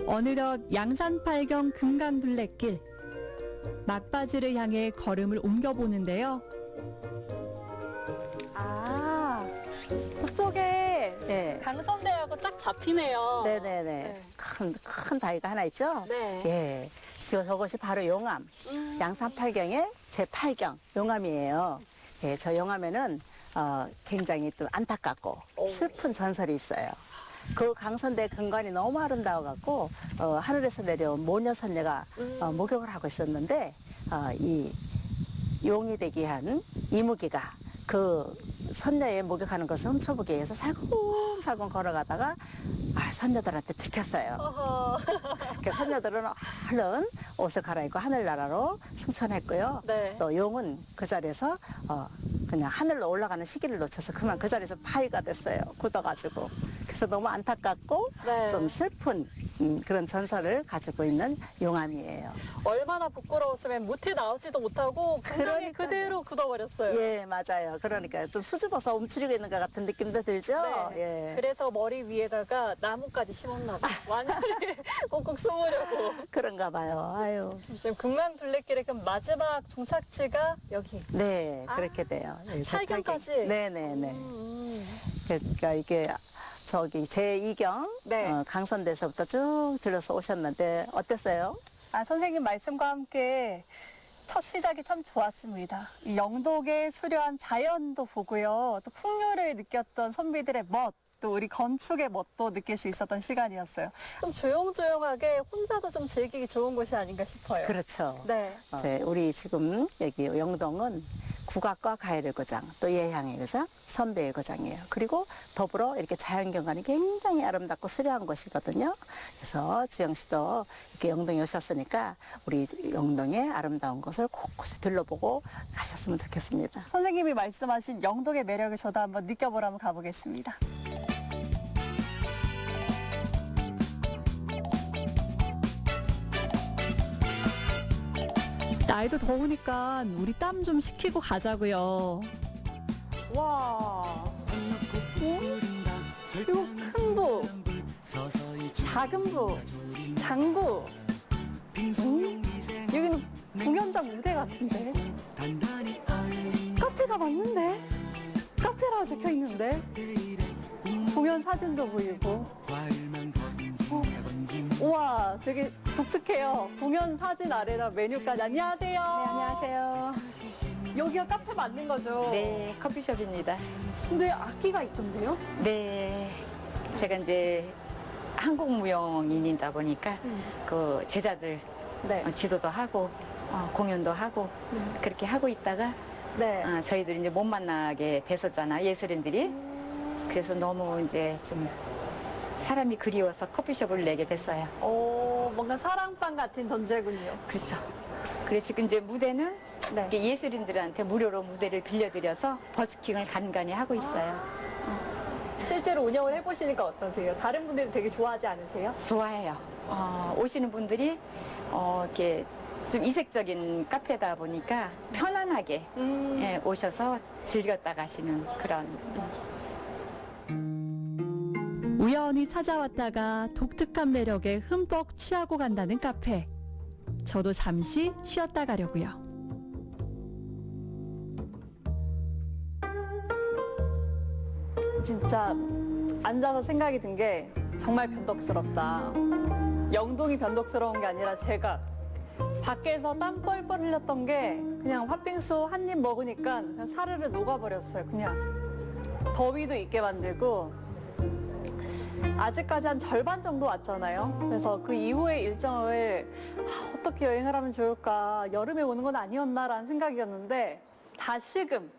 어느덧 양산팔경 금강둘레길 막바지를 향해 걸음을 옮겨보는데요. 아, 그쪽에 네. 강선대하고 쫙 잡히네요. 네네네. 네. 큰 다리가 하나 있죠? 네. 예. 저것이 바로 용암. 양산팔경의 제8경 용암이에요. 예, 저 용암에는 굉장히 좀 안타깝고 슬픈 전설이 있어요. 그 강선대 근관이 너무 아름다워갖고 하늘에서 내려온 모녀선녀가 목욕을 하고 있었는데 이 용이 되기 한 이무기가 그 선녀의 목욕하는 것을 훔쳐보기 위해서 살금살금 걸어가다가 선녀들한테 들켰어요. 그 선녀들은 얼른 옷을 갈아입고 하늘나라로 승천했고요. 네. 또 용은 그 자리에서 그냥 하늘로 올라가는 시기를 놓쳐서 그만 그 자리에서 파이가 됐어요. 굳어가지고. 그래서 너무 안타깝고 네. 좀 슬픈 그런 전설을 가지고 있는 용암이에요. 얼마나 부끄러웠으면 무태 나오지도 못하고 금강에 그러니까요. 그대로 굳어버렸어요. 예, 맞아요. 그러니까 좀 수줍어서 움츠리고 있는 것 같은 느낌도 들죠? 네. 예. 그래서 머리 위에다가 나무까지 심었나 봐. 완전히 꼭꼭 숨으려고. 그런가 봐요. 아유. 지금 금강 둘레길의 그 마지막 종착지가 여기. 네, 그렇게 돼요. 예, 살경까지? 네네네. 그러니까 이게 저기 제2경 네. 강선대에서부터 쭉 들려서 오셨는데 어땠어요? 선생님 말씀과 함께 첫 시작이 참 좋았습니다. 이 영동의 수려한 자연도 보고요. 또 풍요를 느꼈던 선비들의 멋, 또 우리 건축의 멋도 느낄 수 있었던 시간이었어요. 좀 조용조용하게 혼자도 좀 즐기기 좋은 곳이 아닌가 싶어요. 그렇죠. 네. 우리 지금 여기 영동은 국악과 가요의 고장, 또 예향의 고장, 선배의 고장이에요. 그리고 더불어 이렇게 자연경관이 굉장히 아름답고 수려한 곳이거든요. 그래서 주영 씨도 이렇게 영동에 오셨으니까 우리 영동의 아름다운 곳을 곳곳에 들러보고 가셨으면 좋겠습니다. 선생님이 말씀하신 영동의 매력을 저도 한번 느껴보러 한번 가보겠습니다. 날도 더우니까 우리 땀 좀 식히고 가자고요. 와, 그리고 큰 부, 작은 부, 장부. 여기는 공연장 무대 같은데? 카페가 맞는데? 카페라고 적혀 있는데? 공연 사진도 보이고. 우와, 되게 독특해요. 공연 사진 아래랑 메뉴까지. 안녕하세요. 네, 안녕하세요. 여기가 카페 맞는 거죠? 네, 커피숍입니다. 근데 악기가 있던데요? 네, 제가 이제 한국무용인이다 보니까 그 제자들 네. 지도도 하고 공연도 하고 그렇게 하고 있다가 네. 저희들이 이제 못 만나게 됐었잖아요, 예술인들이. 그래서 너무 이제 좀 사람이 그리워서 커피숍을 내게 됐어요. 뭔가 사랑방 같은 존재군요. 그렇죠. 그래서 지금 이제 무대는 네. 이렇게 예술인들한테 무료로 무대를 빌려드려서 버스킹을 간간히 하고 있어요. 실제로 운영을 해보시니까 어떠세요? 다른 분들이 되게 좋아하지 않으세요? 좋아해요. 오시는 분들이 이렇게 좀 이색적인 카페다 보니까 편안하게 예, 오셔서 즐겼다 가시는 그런. 우연히 찾아왔다가 독특한 매력에 흠뻑 취하고 간다는 카페. 저도 잠시 쉬었다 가려고요. 진짜 앉아서 생각이 든 게 정말 변덕스럽다. 영동이 변덕스러운 게 아니라 제가 밖에서 땀 뻘뻘 흘렸던 게 그냥 팥빙수 한 입 먹으니까 그냥 사르르 녹아버렸어요. 그냥 더위도 있게 만들고 아직까지 한 절반 정도 왔잖아요. 그래서 그 이후의 일정을 어떻게 여행을 하면 좋을까, 여름에 오는 건 아니었나라는 생각이었는데 다시금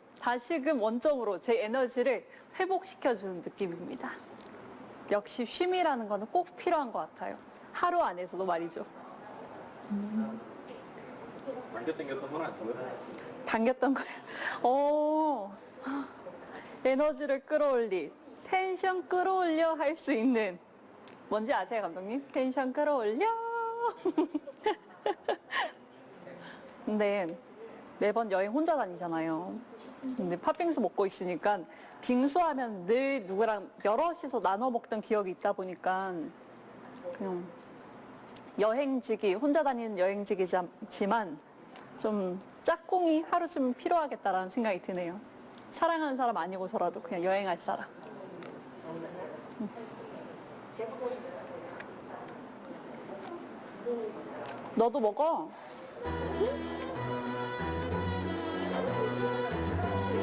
원점으로 제 에너지를 회복시켜주는 느낌입니다. 역시 쉼이라는 거는 꼭 필요한 것 같아요. 하루 안에서도 말이죠. 당겼던 건 아니고요. 당겼던 거예요. 에너지를 끌어올리, 텐션 끌어올려 할 수 있는, 뭔지 아세요, 감독님? 텐션 끌어올려. 근데 매번 여행 혼자 다니잖아요. 근데 팥빙수 먹고 있으니까 빙수하면 늘 누구랑 여럿이서 나눠 먹던 기억이 있다 보니까 그냥 여행지기, 혼자 다니는 여행지기지만 좀 짝꿍이 하루쯤 필요하겠다라는 생각이 드네요. 사랑하는 사람 아니고서라도 그냥 여행할 사람. 너도 먹어.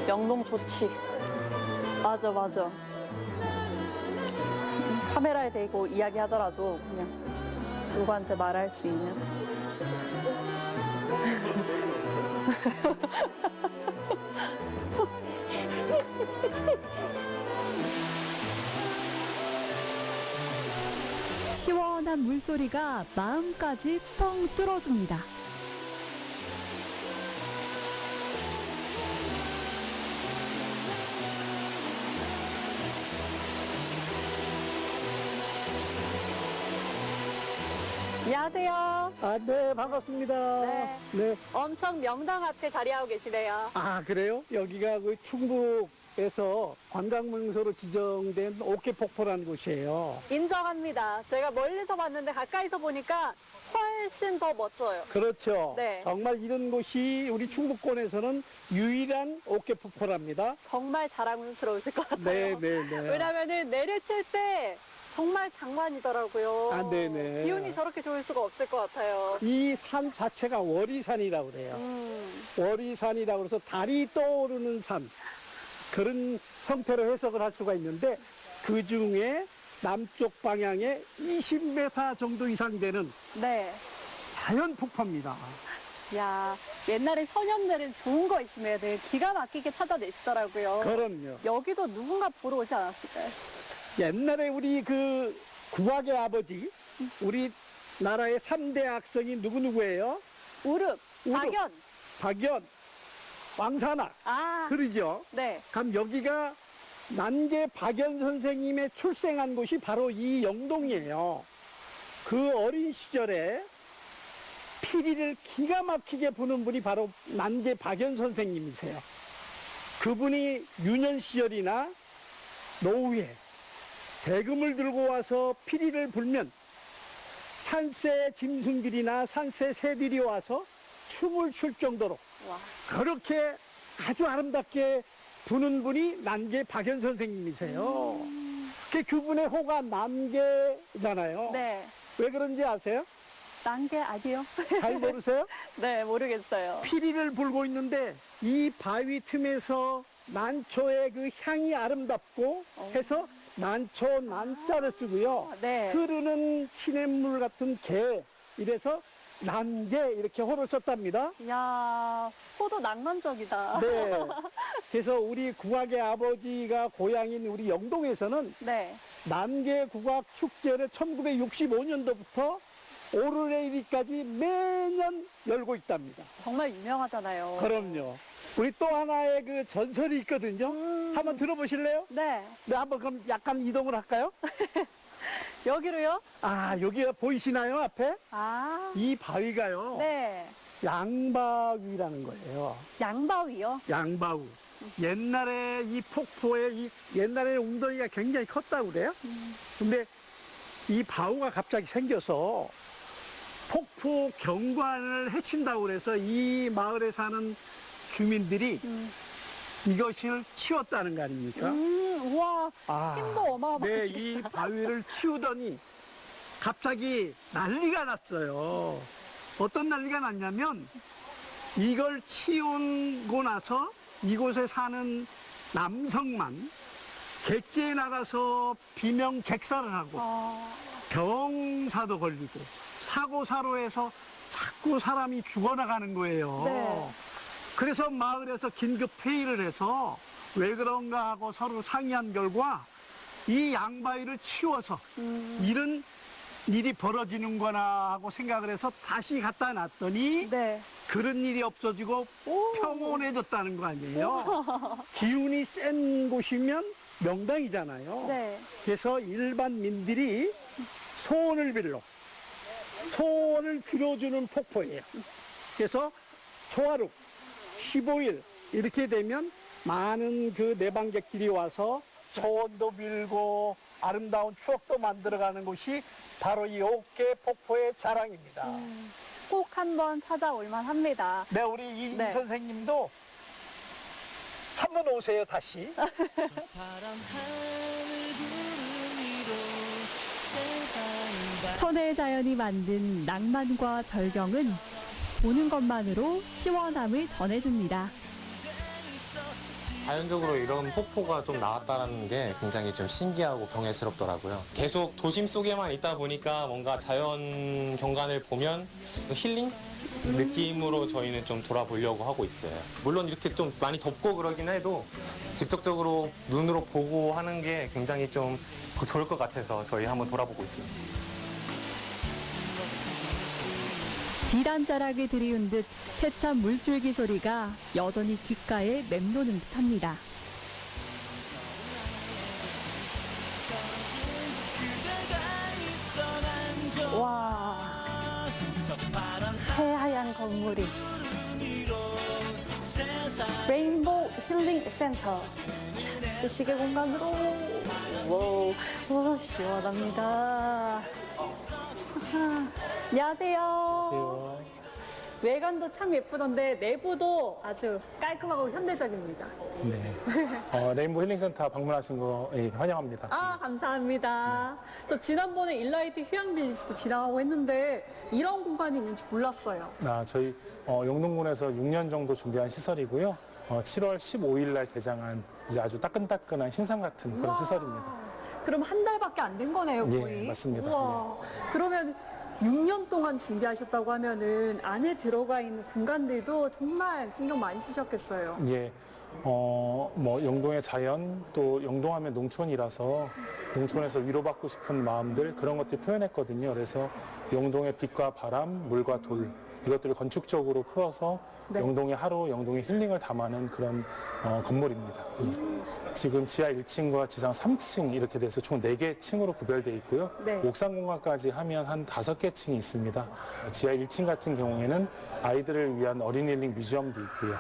영동 좋지. 맞아. 카메라에 대고 이야기하더라도 그냥 누구한테 말할 수 있는. 시원한 물소리가 마음까지 뻥 뚫어줍니다. 안녕하세요. 네, 반갑습니다. 네. 엄청 명당 앞에 자리하고 계시네요. 아, 그래요? 여기가 그 충북에서 관광명소로 지정된 옥계폭포라는 곳이에요. 인정합니다. 제가 멀리서 봤는데 가까이서 보니까 훨씬 더 멋져요. 그렇죠. 네. 정말 이런 곳이 우리 충북권에서는 유일한 옥계폭포랍니다. 정말 자랑스러우실 것 같아요. 네. 왜냐면은 내려칠 때 정말 장관이더라고요. 아, 네네. 기운이 저렇게 좋을 수가 없을 것 같아요. 이 산 자체가 월이산이라고 그래요. 월이산이라고 해서 달이 떠오르는 산. 그런 형태로 해석을 할 수가 있는데 그 중에 남쪽 방향에 20m 정도 이상 되는 네. 자연 폭포입니다. 야, 옛날에 소년들은 좋은 거 있으면 기가 막히게 찾아내시더라고요. 그럼요. 여기도 누군가 보러 오지 않았을까요? 옛날에 우리 그 국악의 아버지, 우리 나라의 3대 악성이 누구누구예요? 우릅, 박연, 왕산악. 아, 그러죠? 네. 그럼 여기가 난계 박연 선생님의 출생한 곳이 바로 이 영동이에요. 그 어린 시절에 피리를 기가 막히게 부는 분이 바로 난계 박연 선생님이세요. 그분이 유년 시절이나 노후에 대금을 들고 와서 피리를 불면 산새 짐승들이나 산새 새들이 와서 춤을 출 정도로 와. 그렇게 아주 아름답게 부는 분이 난계 박연 선생님이세요. 그분의 호가 난계잖아요. 네. 왜 그런지 아세요? 난게 아니요. 잘 모르세요? 네, 모르겠어요. 피리를 불고 있는데 이 바위 틈에서 난초의 그 향이 아름답고 해서 난초 난자를 쓰고요. 네. 흐르는 시냇물 같은 개 이래서 난개 이렇게 호를 썼답니다. 이야, 호도 낭만적이다. 네. 그래서 우리 국악의 아버지가 고향인 우리 영동에서는 네. 난계 국악 축제를 1965년도부터 오르내리까지 매년 열고 있답니다. 정말 유명하잖아요. 그럼요. 우리 또 하나의 그 전설이 있거든요. 한번 들어보실래요? 네. 네, 한번 그럼 약간 이동을 할까요? 여기로요? 아, 여기가 보이시나요, 앞에? 아. 이 바위가요. 네. 양바위라는 거예요. 양바위요? 양바위. 옛날에 이 폭포에 옛날에 웅덩이가 굉장히 컸다고 그래요. 근데 이 바위가 갑자기 생겨서 폭포 경관을 해친다고 그래서 이 마을에 사는 주민들이 이것을 치웠다는 거 아닙니까? 우와, 힘도 어마어마하시겠다. 네, 이 바위를 치우더니 갑자기 난리가 났어요. 어떤 난리가 났냐면 이걸 치우고 나서 이곳에 사는 남성만 객지에 나가서 비명 객사를 하고 병사도 걸리고 사고사로해서 자꾸 사람이 죽어나가는 거예요. 네. 그래서 마을에서 긴급 회의를 해서 왜 그런가 하고 서로 상의한 결과 이 양바위를 치워서 이런 일이 벌어지는구나 하고 생각을 해서 다시 갖다 놨더니 네. 그런 일이 없어지고 평온해졌다는 거 아니에요. 기운이 센 곳이면 명당이잖아요. 네. 그래서 일반민들이 소원을 빌러 소원을 빌어주는 폭포예요. 그래서 초하루 15일 이렇게 되면 많은 그 내방객들이 와서 소원도 빌고 아름다운 추억도 만들어가는 곳이 바로 이 옥계 폭포의 자랑입니다. 꼭 한번 찾아올 만합니다. 네, 우리 이 네. 선생님도 한번 오세요, 다시. 천혜의 자연이 만든 낭만과 절경은 보는 것만으로 시원함을 전해줍니다. 자연적으로 이런 폭포가 좀 나왔다는 게 굉장히 좀 신기하고 경외스럽더라고요. 계속 도심 속에만 있다 보니까 뭔가 자연 경관을 보면 힐링 느낌으로 저희는 좀 돌아보려고 하고 있어요. 물론 이렇게 좀 많이 덥고 그러긴 해도 직접적으로 눈으로 보고 하는 게 굉장히 좀 좋을 것 같아서 저희 한번 돌아보고 있습니다. 비단자락을 들이운 듯 세찬 물줄기 소리가 여전히 귓가에 맴도는 듯합니다. 와, 새하얀 건물이 레인보우 힐링 센터 시계 공간으로 와, 시원합니다. 안녕하세요. 외관도 참 예쁘던데 내부도 아주 깔끔하고 현대적입니다. 네. 레인보우 힐링센터 방문하신 거 환영합니다. 아, 감사합니다. 저 지난번에 일라이트 휴양빌리지도 지나가고 했는데 이런 공간이 있는지 몰랐어요. 저희 영동군에서 6년 정도 준비한 시설이고요. 7월 15일 날 개장한 이제 아주 따끈따끈한 신상 같은 그런 우와. 시설입니다. 그럼 한 달밖에 안 된 거네요, 거의. 예, 맞습니다. 우와. 그러면 6년 동안 준비하셨다고 하면은 안에 들어가 있는 공간들도 정말 신경 많이 쓰셨겠어요. 예. 뭐 영동의 자연 또 영동하면 농촌이라서 농촌에서 위로받고 싶은 마음들 그런 것들 표현했거든요. 그래서 영동의 빛과 바람, 물과 돌 이것들을 건축적으로 풀어서 네. 영동의 하루, 영동의 힐링을 담아낸 그런 건물입니다. 지금 지하 1층과 지상 3층 이렇게 돼서 총 4개 층으로 구별되어 있고요. 네. 옥상 공간까지 하면 한 5개 층이 있습니다. 지하 1층 같은 경우에는 아이들을 위한 어린이 힐링 뮤지엄도 있고요.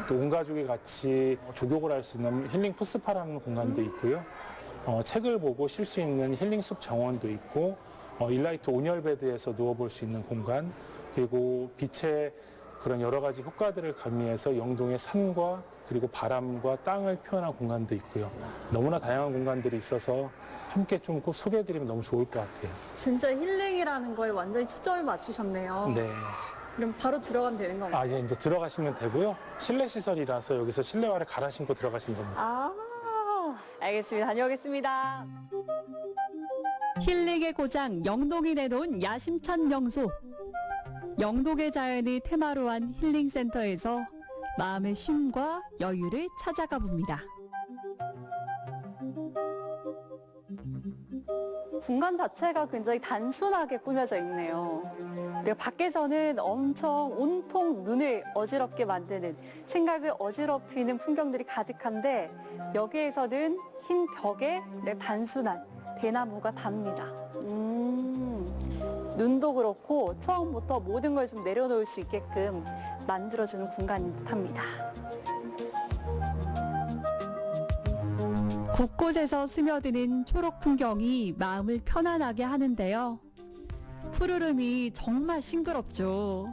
또 온 가족이 같이 족욕을 할 수 있는 힐링 푸스파라는 공간도 있고요. 책을 보고 쉴 수 있는 힐링 숲 정원도 있고 일라이트 온열베드에서 누워볼 수 있는 공간 그리고 빛의 그런 여러 가지 효과들을 가미해서 영동의 산과 그리고 바람과 땅을 표현한 공간도 있고요. 너무나 다양한 공간들이 있어서 함께 좀 꼭 소개해드리면 너무 좋을 것 같아요. 진짜 힐링이라는 거에 완전히 초점을 맞추셨네요. 네. 그럼 바로 들어가면 되는 건가요? 예, 이제 들어가시면 되고요. 실내 시설이라서 여기서 실내화를 갈아 신고 들어가시면 됩니다. 아, 알겠습니다. 다녀오겠습니다. 힐링의 고장 영동이 내놓은 야심찬 명소. 영동의 자연을 테마로 한 힐링센터에서 마음의 쉼과 여유를 찾아가 봅니다. 공간 자체가 굉장히 단순하게 꾸며져 있네요. 그리고 밖에서는 엄청 온통 눈을 어지럽게 만드는 생각을 어지럽히는 풍경들이 가득한데 여기에서는 흰 벽에 단순한 대나무가 답니다. 눈도 그렇고 처음부터 모든 걸 좀 내려놓을 수 있게끔 만들어주는 공간인 듯합니다. 곳곳에서 스며드는 초록 풍경이 마음을 편안하게 하는데요. 푸르름이 정말 싱그럽죠.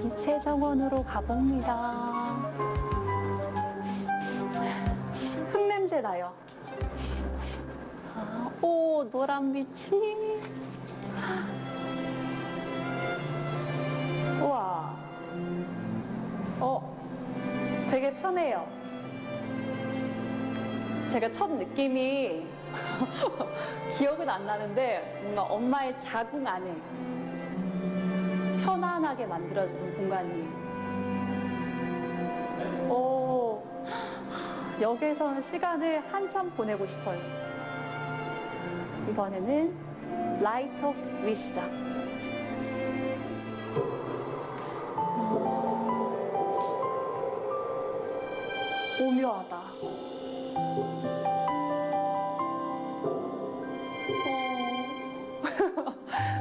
빛의 정원으로 가봅니다. 흙냄새 나요. 오, 노란 빛이. 우와. 되게 편해요. 제가 첫 느낌이 기억은 안 나는데 뭔가 엄마의 자궁 안에 편안하게 만들어주는 공간이에요. 여기에서는 시간을 한참 보내고 싶어요. 이번에는 라이트 오브 위스덤. 오묘하다.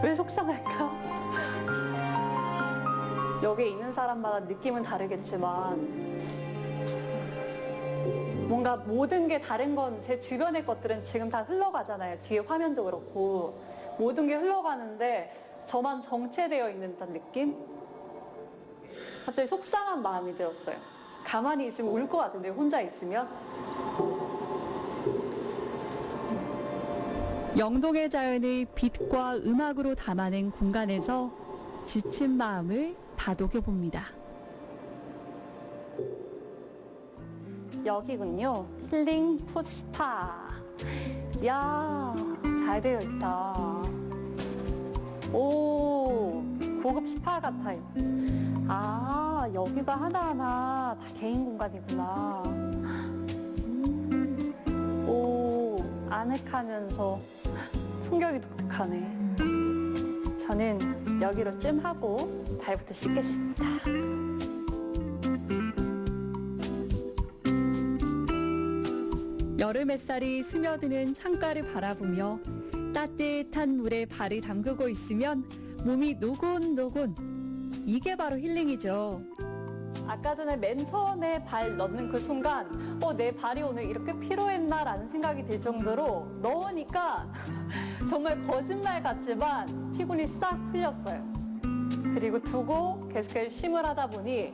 왜 속상할까? 여기에 있는 사람마다 느낌은 다르겠지만 뭔가 모든 게 다른 건 제 주변의 것들은 지금 다 흘러가잖아요. 뒤에 화면도 그렇고 모든 게 흘러가는데 저만 정체되어 있는 듯한 느낌? 갑자기 속상한 마음이 들었어요. 가만히 있으면 울 것 같은데 혼자 있으면. 영동의 자연을 빛과 음악으로 담아낸 공간에서 지친 마음을 다독여봅니다. 여기군요. 힐링 푸드 스파. 이야, 잘 되어 있다. 오, 고급 스파 같아요. 아, 여기가 하나하나 다 개인 공간이구나. 오, 아늑하면서 풍경이 독특하네. 저는 여기로 찜하고 발부터 씻겠습니다. 여름 햇살이 스며드는 창가를 바라보며 따뜻한 물에 발을 담그고 있으면 몸이 노곤노곤. 이게 바로 힐링이죠. 아까 전에 맨 처음에 발 넣는 그 순간 내 발이 오늘 이렇게 피로했나 라는 생각이 들 정도로 넣으니까 정말 거짓말 같지만 피곤이 싹 풀렸어요. 그리고 두고 계속해서 쉼을 하다 보니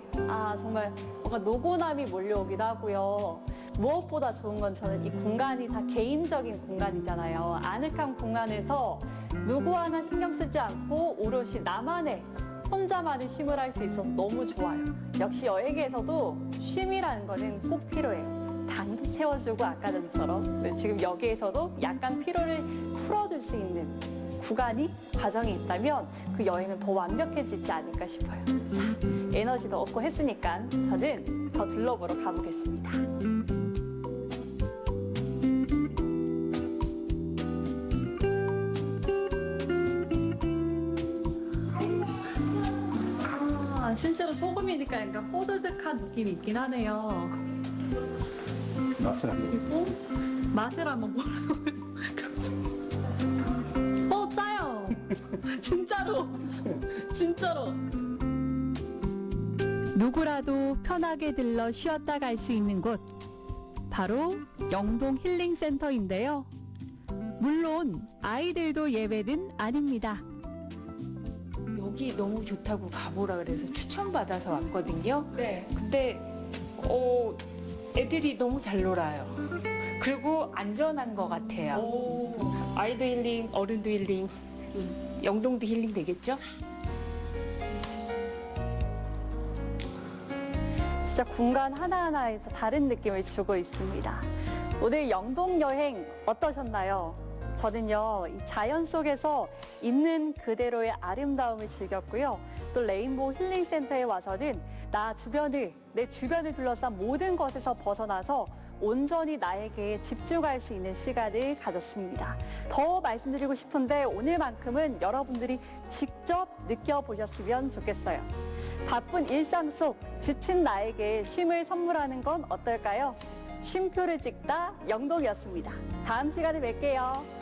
정말 뭔가 노곤함이 몰려오기도 하고요. 무엇보다 좋은 건 저는 이 공간이 다 개인적인 공간이잖아요. 아늑한 공간에서 누구 하나 신경 쓰지 않고 오롯이 나만의 혼자만의 쉼을 할 수 있어서 너무 좋아요. 역시 여행에서도 쉼이라는 거는 꼭 필요해요. 당도 채워주고 아까 전처럼 지금 여기에서도 약간 피로를 풀어줄 수 있는 구간이 과정이 있다면 그 여행은 더 완벽해지지 않을까 싶어요. 자, 에너지도 얻고 했으니까 저는 더 둘러보러 가보겠습니다. 실제로 소금이니까 약간 뽀드득한 느낌이 있긴 하네요. 맛을 그리고 맛을 한번 보라고요. 짜요. 진짜로. 진짜로. 누구라도 편하게 들러 쉬었다 갈 수 있는 곳. 바로 영동 힐링센터인데요. 물론 아이들도 예외는 아닙니다. 여기 너무 좋다고 가보라 그래서 추천받아서 왔거든요. 네. 근데 애들이 너무 잘 놀아요. 그리고 안전한 것 같아요. 아이도 힐링, 어른도 힐링, 영동도 힐링 되겠죠? 진짜 공간 하나하나에서 다른 느낌을 주고 있습니다. 오늘 영동 여행 어떠셨나요? 저는요, 이 자연 속에서 있는 그대로의 아름다움을 즐겼고요. 또 레인보우 힐링센터에 와서는 내 주변을 둘러싼 모든 것에서 벗어나서 온전히 나에게 집중할 수 있는 시간을 가졌습니다. 더 말씀드리고 싶은데 오늘만큼은 여러분들이 직접 느껴보셨으면 좋겠어요. 바쁜 일상 속 지친 나에게 쉼을 선물하는 건 어떨까요? 쉼표를 찍다 영동이었습니다. 다음 시간에 뵐게요.